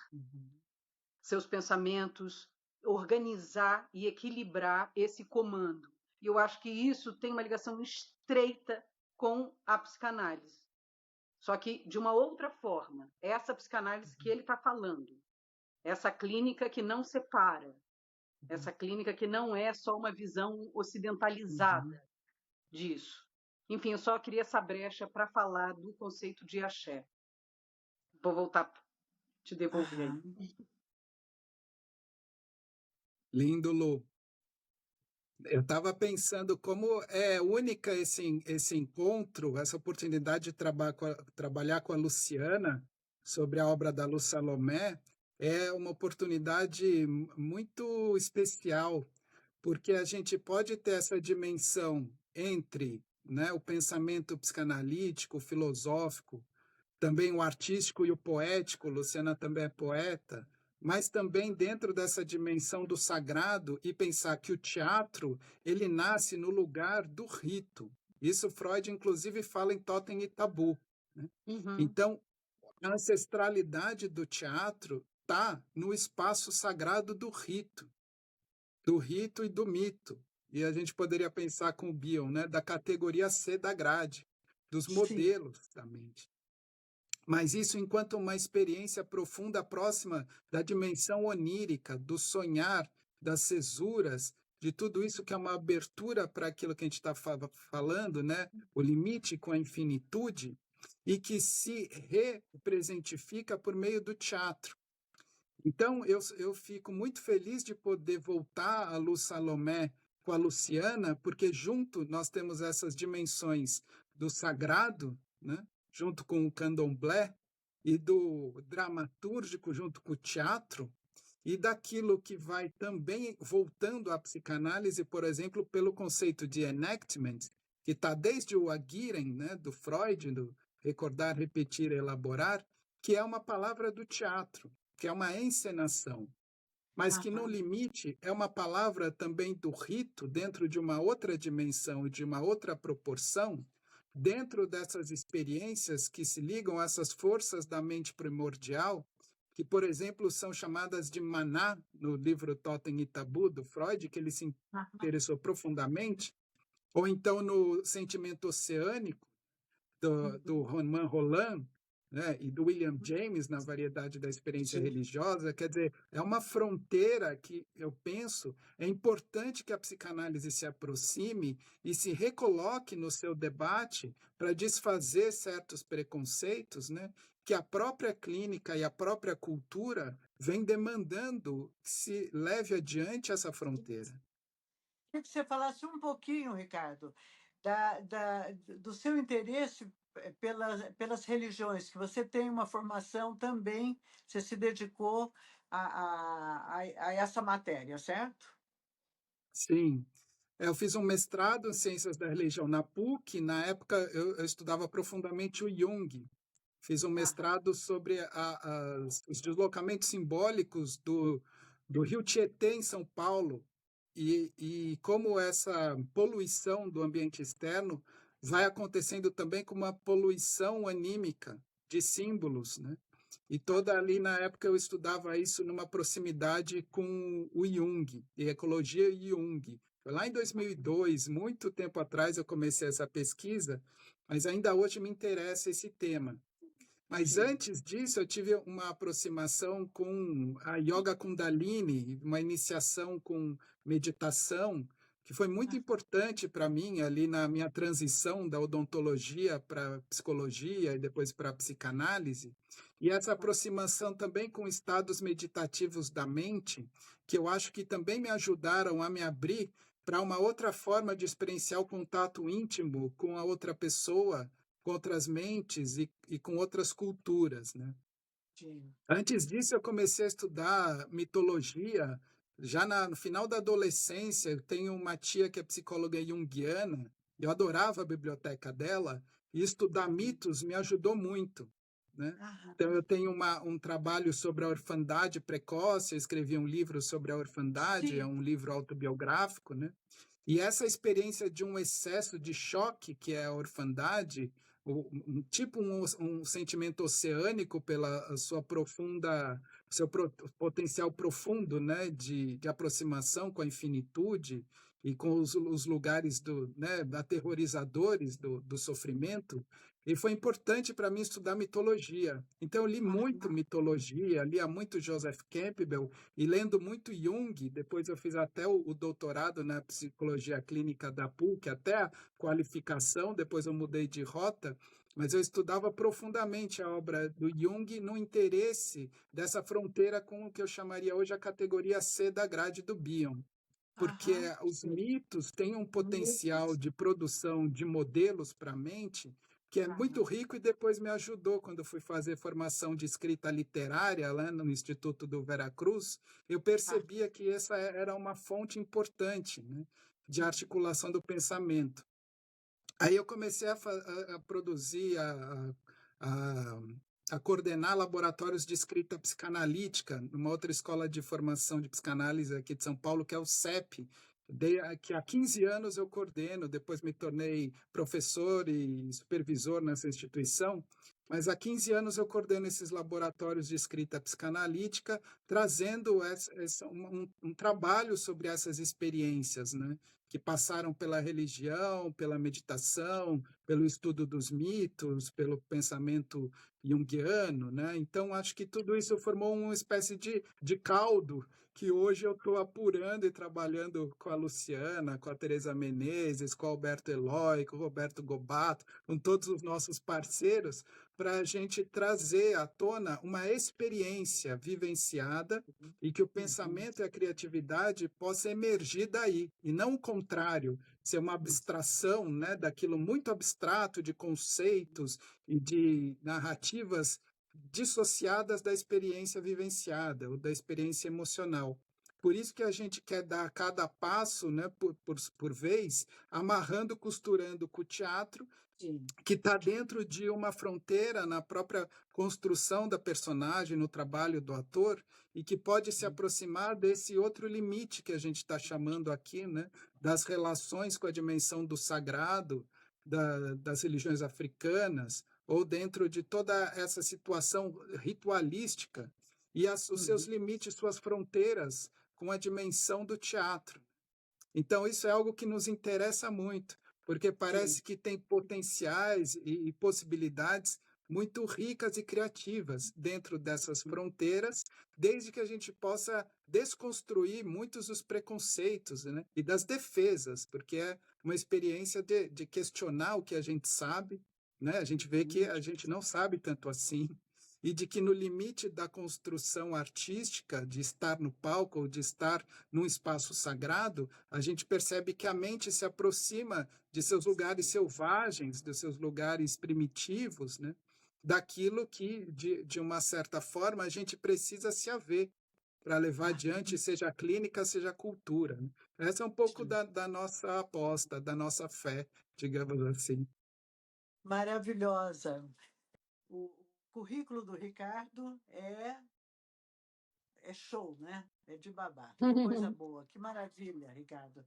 seus pensamentos, organizar e equilibrar esse comando. E eu acho que isso tem uma ligação estreita com a psicanálise. Só que de uma outra forma. Essa psicanálise que ele está falando. Essa clínica que não separa. Essa clínica que não é só uma visão ocidentalizada disso. Enfim, eu só queria essa brecha para falar do conceito de axé. Vou voltar a te devolver aí. Lindo, Lu. Eu estava pensando como é única esse encontro, essa oportunidade de trabalhar com a Luciana sobre a obra da Lu Salomé, é uma oportunidade muito especial, porque a gente pode ter essa dimensão entre, né, o pensamento psicanalítico, filosófico, também o artístico e o poético, Luciana também é poeta, mas também dentro dessa dimensão do sagrado e pensar que o teatro ele nasce no lugar do rito. Isso Freud inclusive fala em Totem e Tabu, né? Então, a ancestralidade do teatro está no espaço sagrado do rito e do mito. E a gente poderia pensar com o Bion, né, da categoria C da grade, dos modelos da mente. Mas isso enquanto uma experiência profunda, próxima da dimensão onírica, do sonhar, das cesuras, de tudo isso que é uma abertura para aquilo que a gente está falando, né? O limite com a infinitude, e que se representifica por meio do teatro. Então, eu fico muito feliz de poder voltar a Lu Salomé com a Luciana, porque junto nós temos essas dimensões do sagrado, né? Junto com o candomblé, e do dramatúrgico junto com o teatro, e daquilo que vai também voltando à psicanálise, por exemplo, pelo conceito de enactment, que está desde o Agiren, né, do Freud, do recordar, repetir, elaborar, que é uma palavra do teatro, que é uma encenação, mas que no limite é uma palavra também do rito, dentro de uma outra dimensão e de uma outra proporção, dentro dessas experiências que se ligam a essas forças da mente primordial, que, por exemplo, são chamadas de maná, no livro Totem e Tabu, do Freud, que ele se interessou profundamente, ou então no sentimento oceânico, do Romain Rolland, né, e do William James, na variedade da experiência religiosa. Quer dizer, é uma fronteira que, eu penso, é importante que a psicanálise se aproxime e se recoloque no seu debate para desfazer certos preconceitos, né, que a própria clínica e a própria cultura vem demandando que se leve adiante essa fronteira. Queria que você falasse um pouquinho, Ricardo, do seu interesse pelas religiões, que você tem uma formação também, você se dedicou a essa matéria, certo? Sim. Eu fiz um mestrado em Ciências da Religião na PUC. Na época, eu estudava profundamente o Jung. Fiz um mestrado sobre os deslocamentos simbólicos do Rio Tietê, em São Paulo, e como essa poluição do ambiente externo vai acontecendo também com uma poluição anímica de símbolos, né? E toda ali, na época, eu estudava isso numa proximidade com o Jung, e ecologia Jung. Foi lá em 2002, muito tempo atrás, eu comecei essa pesquisa, mas ainda hoje me interessa esse tema. Mas antes disso, eu tive uma aproximação com a Yoga Kundalini, uma iniciação com meditação, que foi muito importante para mim ali na minha transição da odontologia para a psicologia e depois para a psicanálise. E essa aproximação também com estados meditativos da mente, que eu acho que também me ajudaram a me abrir para uma outra forma de experienciar o contato íntimo com a outra pessoa, com outras mentes e com outras culturas, né? Sim. Antes disso, eu comecei a estudar mitologia. Já no final da adolescência, eu tenho uma tia que é psicóloga junguiana, eu adorava a biblioteca dela, e estudar mitos me ajudou muito, né? Então, eu tenho um trabalho sobre a orfandade precoce, eu escrevi um livro sobre a orfandade, é um livro autobiográfico, né? E essa experiência de um excesso de choque, que é a orfandade, um sentimento oceânico pela sua seu potencial profundo, né, de aproximação com a infinitude e com os lugares né, aterrorizadores do sofrimento. E foi importante para mim estudar mitologia. Então, eu li muito mitologia, lia muito Joseph Campbell, e lendo muito Jung. Depois eu fiz até o doutorado na psicologia clínica da PUC, até a qualificação, depois eu mudei de rota, mas eu estudava profundamente a obra do Jung no interesse dessa fronteira com o que eu chamaria hoje a categoria C da grade do Bion, porque os mitos têm um potencial de produção de modelos para a mente que é muito rico, e depois me ajudou quando eu fui fazer formação de escrita literária lá no Instituto do Veracruz. Eu percebia que essa era uma fonte importante, né, de articulação do pensamento. Aí eu comecei a produzir, a coordenar laboratórios de escrita psicanalítica numa outra escola de formação de psicanálise aqui de São Paulo, que é o CEP, que há 15 anos eu coordeno. Depois me tornei professor e supervisor nessa instituição, mas há 15 anos eu coordeno esses laboratórios de escrita psicanalítica, trazendo um trabalho sobre essas experiências, né, que passaram pela religião, pela meditação, pelo estudo dos mitos, pelo pensamento junguiano, né? Então, acho que tudo isso formou uma espécie de caldo que hoje eu estou apurando e trabalhando com a Luciana, com a Teresa Menezes, com o Alberto Eloy, com o Roberto Gobato, com todos os nossos parceiros, para a gente trazer à tona uma experiência vivenciada e que o pensamento e a criatividade possam emergir daí, e não o contrário, ser uma abstração, né, daquilo muito abstrato de conceitos e de narrativas dissociadas da experiência vivenciada ou da experiência emocional. Por isso que a gente quer dar cada passo, né, por vez, amarrando, costurando com o teatro, Sim. que está dentro de uma fronteira na própria construção da personagem, no trabalho do ator, e que pode se aproximar desse outro limite que a gente está chamando aqui, né, das relações com a dimensão do sagrado, das religiões africanas, ou dentro de toda essa situação ritualística, e os seus limites, suas fronteiras com a dimensão do teatro. Então, isso é algo que nos interessa muito, porque parece Sim. que tem potenciais e possibilidades muito ricas e criativas dentro dessas fronteiras, desde que a gente possa desconstruir muitos dos preconceitos, né, e das defesas, porque é uma experiência de questionar o que a gente sabe, né? A gente vê que a gente não sabe tanto assim, e de que no limite da construção artística, de estar no palco ou de estar num espaço sagrado, a gente percebe que a mente se aproxima de seus lugares selvagens, de seus lugares primitivos, né? Daquilo que, de uma certa forma, a gente precisa se haver para levar adiante, seja a clínica, seja a cultura, né? Essa é um pouco da nossa aposta, da nossa fé, digamos assim. Maravilhosa. O currículo do Ricardo é show, né? É de babar. Que coisa boa, que maravilha, Ricardo.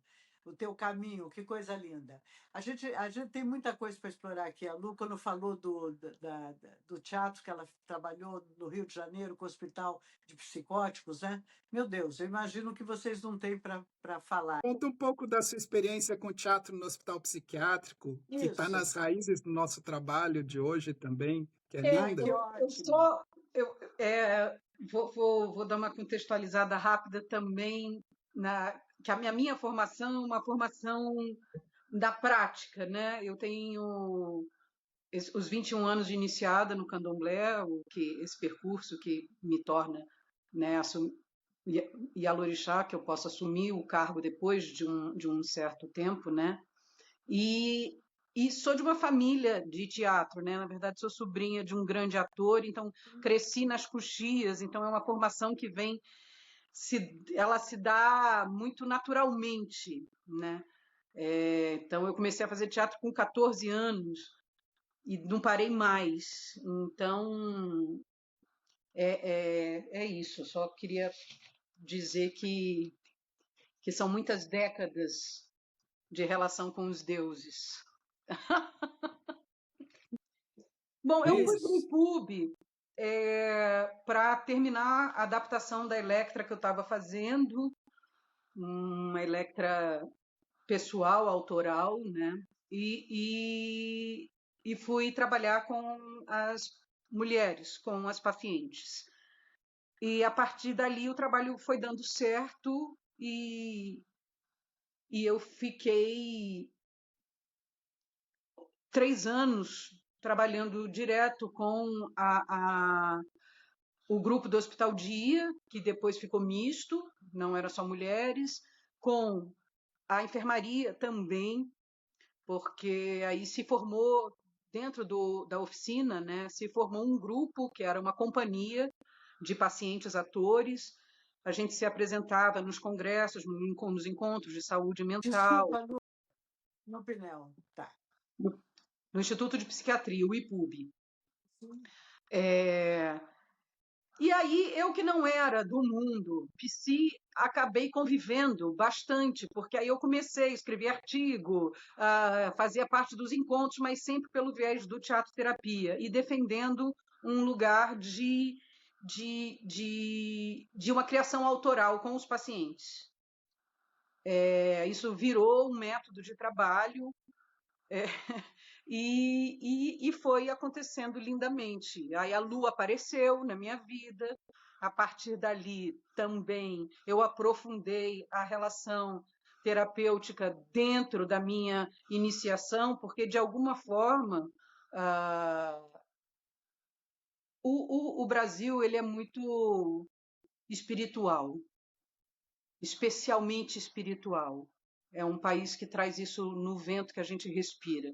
O teu caminho, que coisa linda. A gente tem muita coisa para explorar aqui. A Lu, quando falou do teatro que ela trabalhou no Rio de Janeiro, com o Hospital de Psicóticos, né? Meu Deus, eu imagino que vocês não têm para falar. Conta um pouco da sua experiência com teatro no hospital psiquiátrico, que está Isso. nas raízes do nosso trabalho de hoje também, que é Ai, linda. que Eu ótimo. só vou dar uma contextualizada rápida também que a minha formação é uma formação da prática, né? Eu tenho os 21 anos de iniciada no candomblé, esse percurso que me torna, né, Yalorixá, que eu posso assumir o cargo depois de um certo tempo, né? E, e sou de uma família de teatro, né? Na verdade, sou sobrinha de um grande ator, então cresci nas Coxias, então é uma formação que ela se dá muito naturalmente, né? Então eu comecei a fazer teatro com 14 anos e não parei mais. Então é isso. Eu só queria dizer que são muitas décadas de relação com os deuses. Bom, eu fui para o Isso. IPUB para terminar a adaptação da Electra que eu estava fazendo, uma Electra pessoal, autoral, né? E fui trabalhar com as mulheres, com as pacientes. E a partir dali o trabalho foi dando certo e eu fiquei 3 anos trabalhando direto com o grupo do Hospital Dia, que depois ficou misto, não era só mulheres, com a enfermaria também, porque aí se formou, dentro da oficina, né, se formou um grupo que era uma companhia de pacientes atores. A gente se apresentava nos congressos, nos encontros de saúde mental, Desculpa, Lu, no Pinel. Tá. no Instituto de Psiquiatria, o IPUB. Sim. E aí, eu que não era do mundo psi, acabei convivendo bastante, porque aí eu comecei a escrever artigo, fazia parte dos encontros, mas sempre pelo viés do teatro-terapia e defendendo um lugar de uma criação autoral com os pacientes. Isso virou um método de trabalho e foi acontecendo lindamente. Aí a Lu apareceu na minha vida. A partir dali também eu aprofundei a relação terapêutica dentro da minha iniciação, porque de alguma forma o Brasil ele é muito espiritual, especialmente espiritual. É um país que traz isso no vento que a gente respira.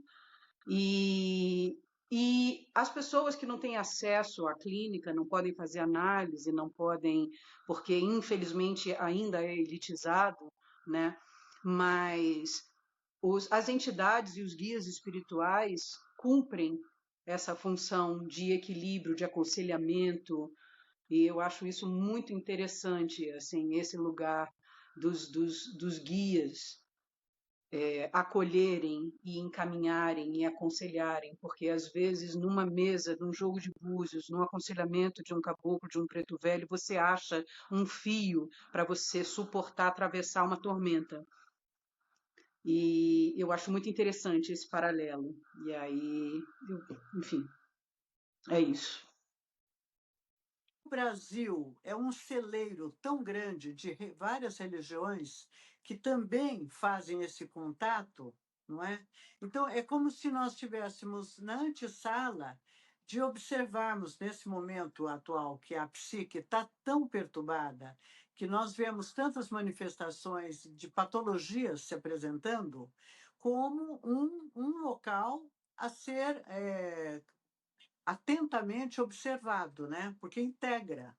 E E as pessoas que não têm acesso à clínica, não podem fazer análise, não podem, porque infelizmente ainda é elitizado, né? Mas as entidades e os guias espirituais cumprem essa função de equilíbrio, de aconselhamento, e eu acho isso muito interessante, assim, esse lugar dos guias acolherem e encaminharem e aconselharem, porque às vezes numa mesa, num jogo de búzios, num aconselhamento de um caboclo, de um preto velho, você acha um fio para você suportar atravessar uma tormenta. E eu acho muito interessante esse paralelo. E aí, enfim, é isso. O Brasil é um celeiro tão grande de várias religiões que também fazem esse contato, não é? Então, é como se nós estivéssemos na antessala de observarmos nesse momento atual que a psique está tão perturbada, que nós vemos tantas manifestações de patologias se apresentando, como um local a ser atentamente observado, né? Porque integra.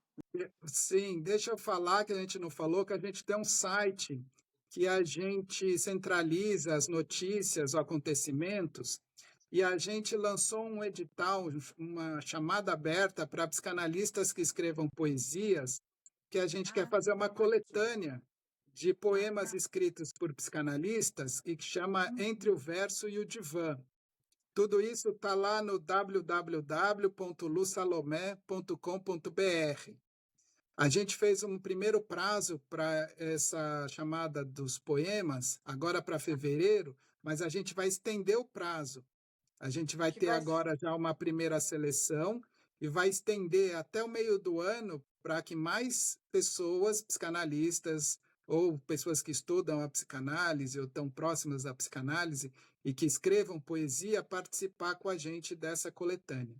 Sim, deixa eu falar que a gente não falou, que a gente tem um site que a gente centraliza as notícias, os acontecimentos, e a gente lançou um edital, uma chamada aberta para psicanalistas que escrevam poesias, que a gente quer fazer uma coletânea de poemas escritos por psicanalistas e que chama Entre o Verso e o Divã. Tudo isso está lá no www.lusalomé.com.br. A gente fez um primeiro prazo para essa chamada dos poemas, agora para fevereiro, mas a gente vai estender o prazo. A gente vai ter agora já uma primeira seleção e vai estender até o meio do ano para que mais pessoas, psicanalistas ou pessoas que estudam a psicanálise ou estão próximas da psicanálise e que escrevam poesia, participar com a gente dessa coletânea.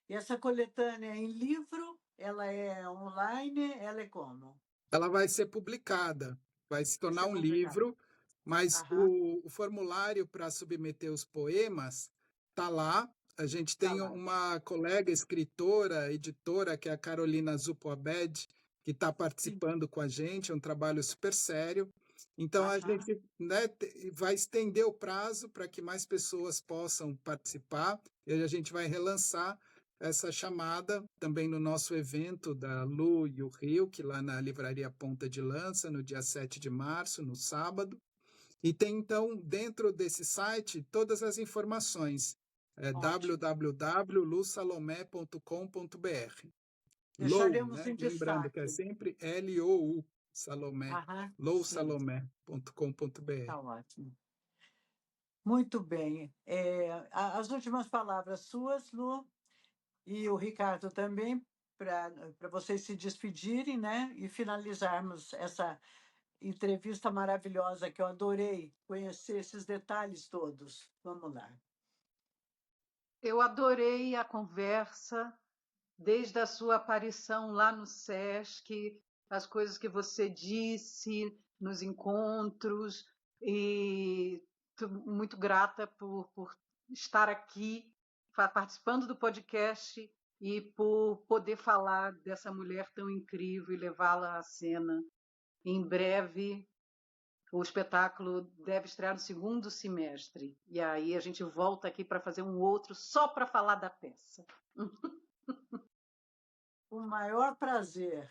E essa coletânea é em livro, ela é online, ela é como? Ela vai ser publicada, vai se tornar um livro, mas o formulário para submeter os poemas está lá. A gente tem uma colega escritora, editora, que é a Carolina Zupo-Abed, que está participando com a gente, é um trabalho super sério. Então, a gente, né, vai estender o prazo para que mais pessoas possam participar, e a gente vai relançar essa chamada também no nosso evento da Lu e o Rio, que lá na Livraria Ponta de Lança, no dia 7 de março, no sábado. E tem, então, dentro desse site, todas as informações. www.lusalomé.com.br. Lou, né? Lembrando que é sempre L-O-U, Salomé. lousalomé.com.br. Tá ótimo. Muito bem. As últimas palavras suas, Lu, e o Ricardo também, para vocês se despedirem, né? E finalizarmos essa entrevista maravilhosa que eu adorei conhecer esses detalhes todos. Vamos lá. Eu adorei a conversa, desde a sua aparição lá no SESC, as coisas que você disse nos encontros, e estou muito grata por estar aqui participando do podcast e por poder falar dessa mulher tão incrível e levá-la à cena. Em breve, o espetáculo deve estrear no segundo semestre. E aí a gente volta aqui para fazer um outro só para falar da peça. O maior prazer.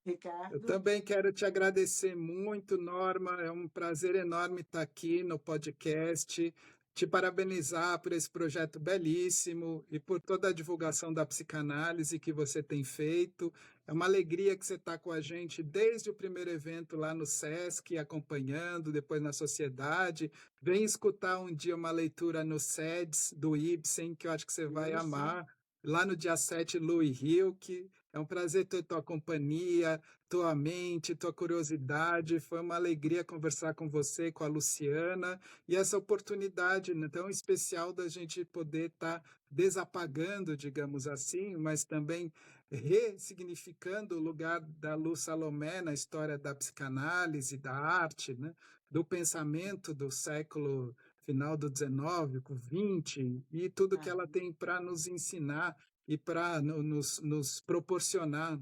Ricardo? Eu também quero te agradecer muito, Norma. É um prazer enorme estar aqui no podcast. Te parabenizar por esse projeto belíssimo e por toda a divulgação da psicanálise que você tem feito. É uma alegria que você está com a gente desde o primeiro evento lá no SESC, acompanhando, depois na Sociedade. Vem escutar um dia uma leitura no SEDS, do Ibsen, que eu acho que você vai amar. Lá no dia 7, Lu e Rio, que é um prazer ter tua companhia, tua mente, tua curiosidade. Foi uma alegria conversar com você, com a Luciana, e essa oportunidade, né, tão especial da gente poder estar desapagando, digamos assim, mas também ressignificando o lugar da Lu Salomé na história da psicanálise, da arte, né, do pensamento do século final do 19, com 20, e tudo que ela tem para nos ensinar e para nos proporcionar,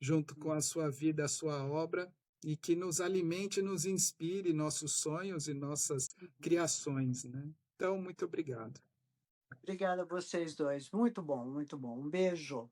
junto com a sua vida, a sua obra, e que nos alimente, nos inspire nossos sonhos e nossas criações, né? Então, muito obrigado. Obrigada a vocês dois. Muito bom, muito bom. Um beijo.